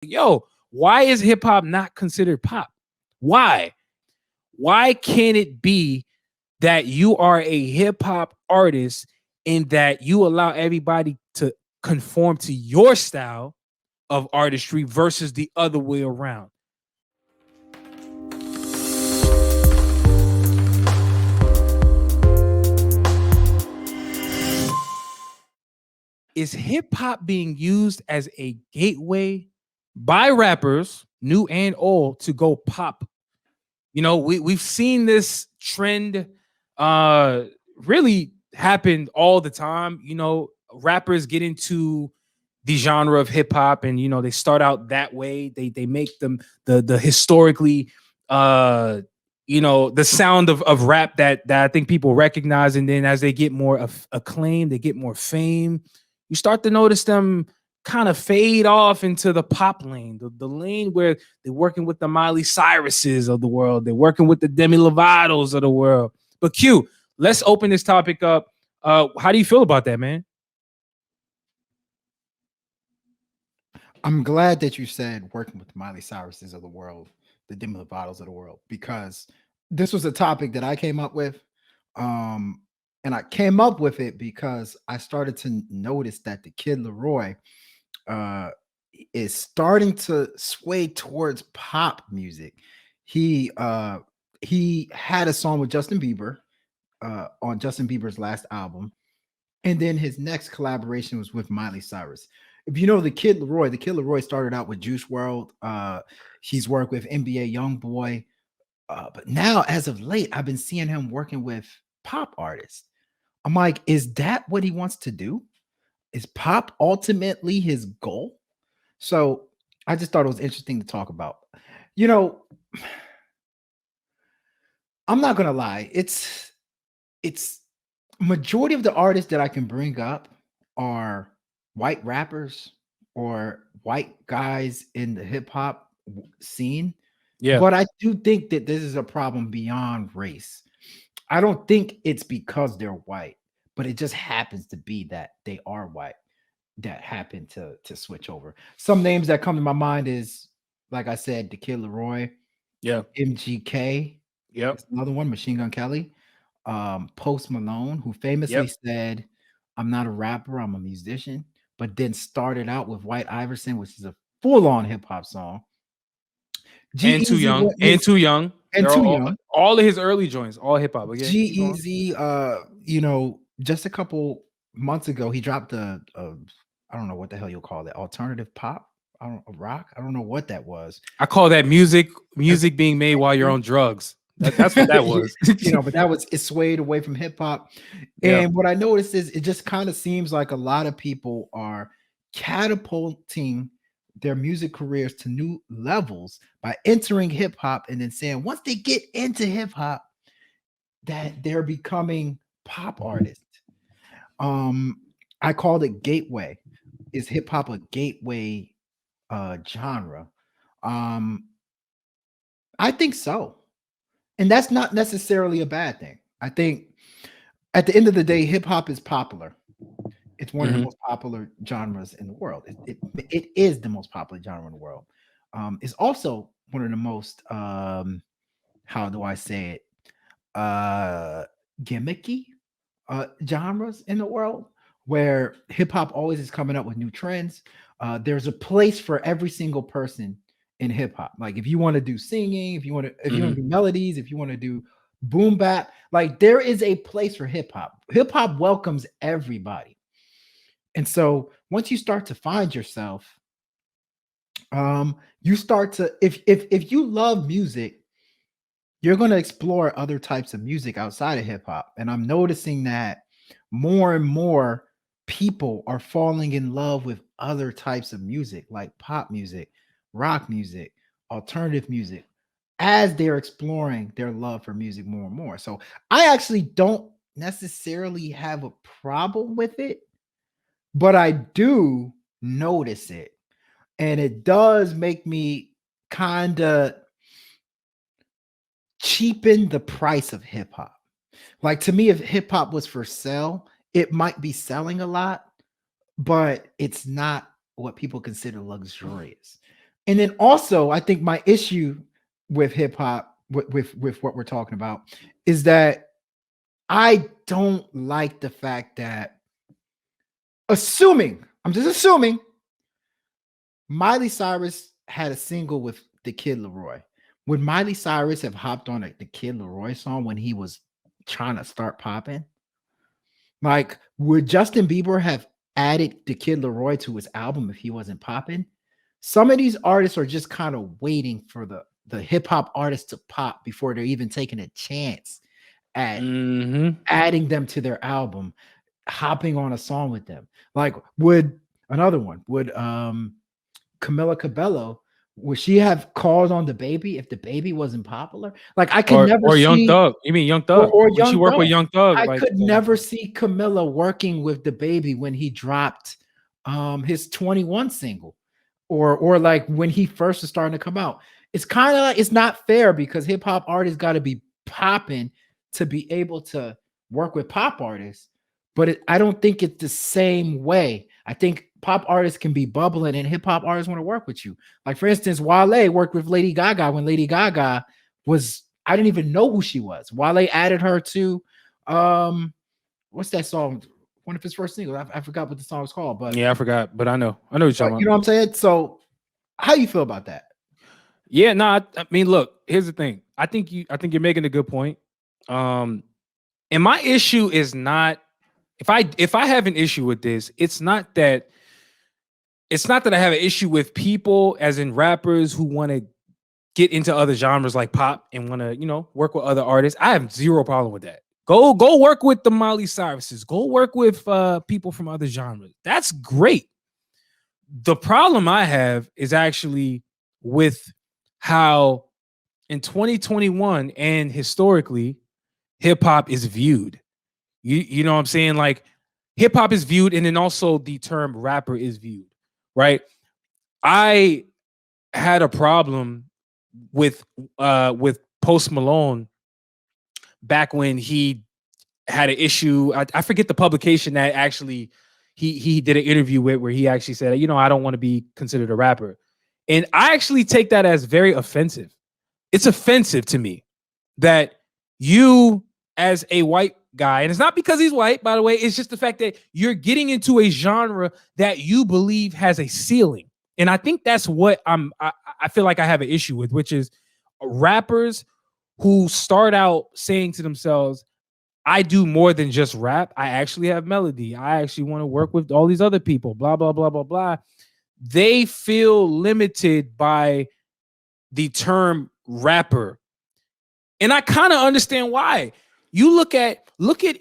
Yo, why is hip hop not considered pop? Why? Why can't it be that you are a hip hop artist and that you allow everybody to conform to your style of artistry versus the other way around? Is hip hop being used as a gateway by rappers, new and old, to go pop? You know, we've seen this trend uh really happen all the time. You know, rappers get into the genre of hip hop and they start out that way. They make them the historically the sound of rap that I think people recognize, and then as they get more acclaim, they get more fame, you start to notice them kind of fade off into the pop lane, the lane where they're working with the Miley Cyruses of the world, they're working with the Demi Lovato's of the world. But Q, let's open this topic up. How do you feel about that, man? I'm glad that you said working with the Miley Cyruses of the world, the Demi Lovato's of the world, because this was a topic that I came up with. Um, and I came up with it because I started to notice that the Kid Leroy uh, is starting to sway towards pop music. He uh, he had a song with Justin Bieber on Justin Bieber's last album, and then his next collaboration was with Miley Cyrus. If you know the Kid Leroy started out with Juice World. He's worked with NBA YoungBoy, but now as of late, I've been seeing him working with pop artists. I'm like, is that what he wants to do? Is pop ultimately his goal? So I just thought it was interesting to talk about. You know, I'm not gonna lie. It's majority of the artists that I can bring up are white rappers or white guys in the hip hop scene. Yeah. But I do think that this is a problem beyond race. I don't think it's because they're white, but it just happens to be that they are white that happen to switch over. Some names that come to my mind is, like I said, the Kid Leroy, Yeah. MGK. Yep. It's another one, Machine Gun Kelly, Post Malone, who famously Yep. said, "I'm not a rapper, I'm a musician," but then started out with White Iverson, which is a full-on hip hop song. And too G-Eazy young. went And his too young. and They're Too Young. all of his early joints, all hip hop. Again, keep going. G-Eazy, just a couple months ago, he dropped a I don't know what the hell you'll call it, alternative pop? I don't rock? I don't know what that was. I call that That's music being made while you're on drugs. That's what that was. but that was it swayed away from hip hop. Yeah. And what I noticed is it just kind of seems like a lot of people are catapulting their music careers to new levels by entering hip hop and then saying once they get into hip hop that they're becoming pop artists. Um, I called it gateway. Is hip hop a gateway genre? Um, I think so. And that's not necessarily a bad thing. I think at the end of the day, hip hop is popular. It's one of the Mhm. most popular genres in the world. It is the most popular genre in the world. It's also one of the most how do I say it? Uh Gimmicky genres in the world where hip hop always is coming up with new trends. There's a place for every single person in hip hop. Like if you want to do singing, if you want Mhm. to do melodies, if you want to do boom bap, like there is a place for hip hop. Hip hop welcomes everybody. And so once you start to find yourself, you start to if you love music, you're going to explore other types of music outside of hip hop. And I'm noticing that more and more people are falling in love with other types of music, like pop music, rock music, alternative music, as they're exploring their love for music more and more. So I actually don't necessarily have a problem with it, but I do notice it. And it does make me kind of cheapen the price of hip hop. Like to me, if hip hop was for sale, it might be selling a lot, but it's not what people consider luxurious. And then also, I think my issue with hip hop, with what we're talking about, is that I don't like the fact that, I'm just assuming, Miley Cyrus had a single with the Kid Leroy. Would Miley Cyrus have hopped on the Kid Leroy song when he was trying to start popping? Like, would Justin Bieber have added the Kid Leroy to his album if he wasn't popping? Some of these artists are just kind of waiting for the hip hop artists to pop before they're even taking a chance at Mm-hmm. adding them to their album, hopping on a song with them. Like, would another one, would Camila Cabello, would she have called on the baby if the baby wasn't popular? Like, I could never Or Young see, Thug. You mean Young Thug? or When she Young worked with Thug. Young Thug, I like could never see Camilla working with the baby when he dropped his 21 single, or like when he first was starting to come out. It's kind of like, it's not fair because hip hop artists got to be popping to be able to work with pop artists, but I don't think it's the same way. I think pop artists can be bubbling and hip hop artists want to work with you. Like, for instance, Wale worked with Lady Gaga when Lady Gaga was, I didn't even know who she was. Wale added her to what's that song? One of his first singles. I forgot what the song was called, but yeah, I forgot, but I know what you're talking you about. know what I'm saying? So how you feel about that? Yeah, no, I mean, look, here's the thing. I think you're making a good point. And my issue is not, if I have an issue with this, it's not that I have an issue with people, as in rappers, who want to get into other genres like pop and want to, work with other artists. I have zero problem with that. Go work with the Miley Cyruses. Go work with people from other genres. That's great. The problem I have is actually with how in 2021 and historically hip hop is viewed. You know what I'm saying? Like, hip hop is viewed, and then also the term rapper is viewed, right? I had a problem with Post Malone back when he had an issue. I forget the publication that actually he did an interview with, where he actually said, I don't want to be considered a rapper. And I actually take that as very offensive. It's offensive to me that you, as a white guy, and it's not because he's white, by the way, it's just the fact that you're getting into a genre that you believe has a ceiling. And I think that's what I feel like I have an issue with, which is rappers who start out saying to themselves, I do more than just rap. I actually have melody. I actually want to work with all these other people, blah, blah, blah, blah, blah. They feel limited by the term rapper. And I kind of understand why. You look at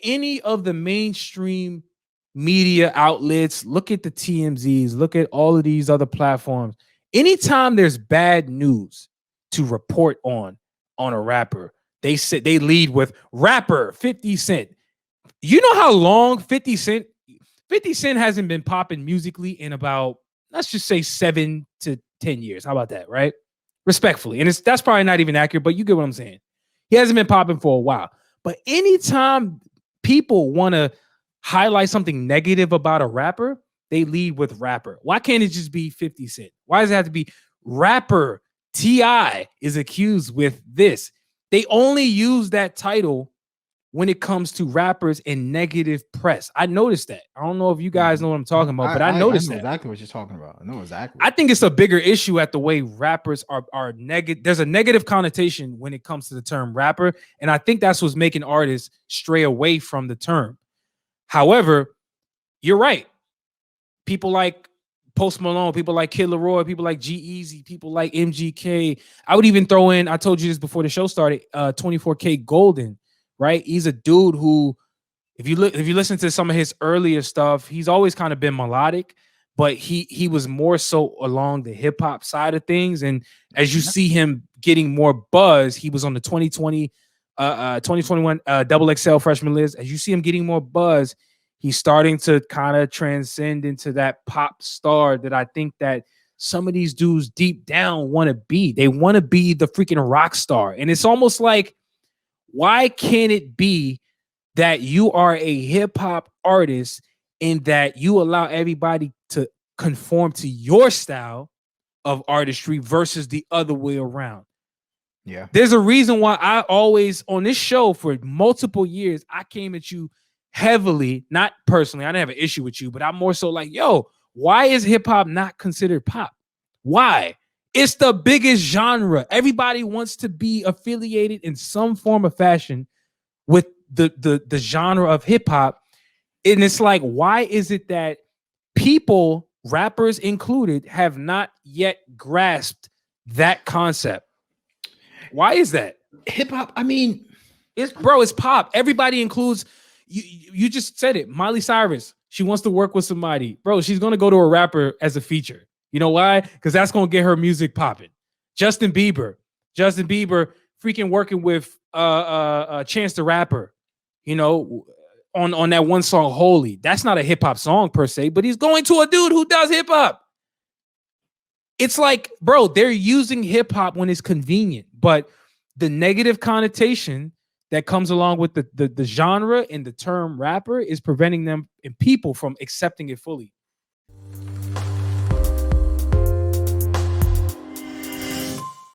any of the mainstream media outlets, look at the TMZs, look at all of these other platforms. Anytime there's bad news to report on a rapper, they lead with rapper 50 Cent. You know how long 50 Cent hasn't been popping musically in about, let's just say, 7 to 10 years. How about that, right? Respectfully. And that's probably not even accurate, but you get what I'm saying. He hasn't been popping for a while. But anytime people want to highlight something negative about a rapper, they lead with rapper. Why can't it just be 50 Cent? Why does it have to be rapper? T.I. is accused with this. They only use that title when it comes to rappers in negative press. I noticed that. I don't know if you guys know what I'm talking about, but I noticed know that. exactly what you're talking about. I know exactly. I think it's a bigger issue at the way rappers are negative. There's a negative connotation when it comes to the term rapper, and I think that's what's making artists stray away from the term. However, you're right. People like Post Malone, people like Kid Leroy, people like G-Eazy, people like MGK. I would even throw in, I told you this before the show started, 24K Golden, right? He's a dude who, if you listen to some of his earlier stuff, he's always kind of been melodic, but he was more so along the hip hop side of things. And as you see him getting more buzz, he was on the 2021 double XL freshman list. As you see him getting more buzz, he's starting to kind of transcend into that pop star that I think that some of these dudes deep down want to be. They want to be the freaking rock star. And it's almost like, why can't it be that you are a hip hop artist and that you allow everybody to conform to your style, of artistry versus the other way around. Yeah. There's a reason why I always on this show for multiple years, I came at you heavily, not personally. I didn't have an issue with you, but I'm more so like, yo, why is hip hop not considered pop? Why? It's the biggest genre. Everybody wants to be affiliated in some form of fashion with the genre of hip hop. And it's like, why is it that people, rappers included, have not yet grasped that concept? Why is that? Hip hop, I mean, it's pop. Everybody includes you just said it. Miley Cyrus, she wants to work with somebody. Bro, she's gonna go to a rapper as a feature. You know why? Because that's gonna get her music popping. Justin Bieber freaking working with Chance the Rapper, you know, on that one song Holy. That's not a hip-hop song per se, but he's going to a dude who does hip-hop. It's like, bro, they're using hip-hop when it's convenient, but the negative connotation that comes along with the genre and the term rapper is preventing them and people from accepting it fully.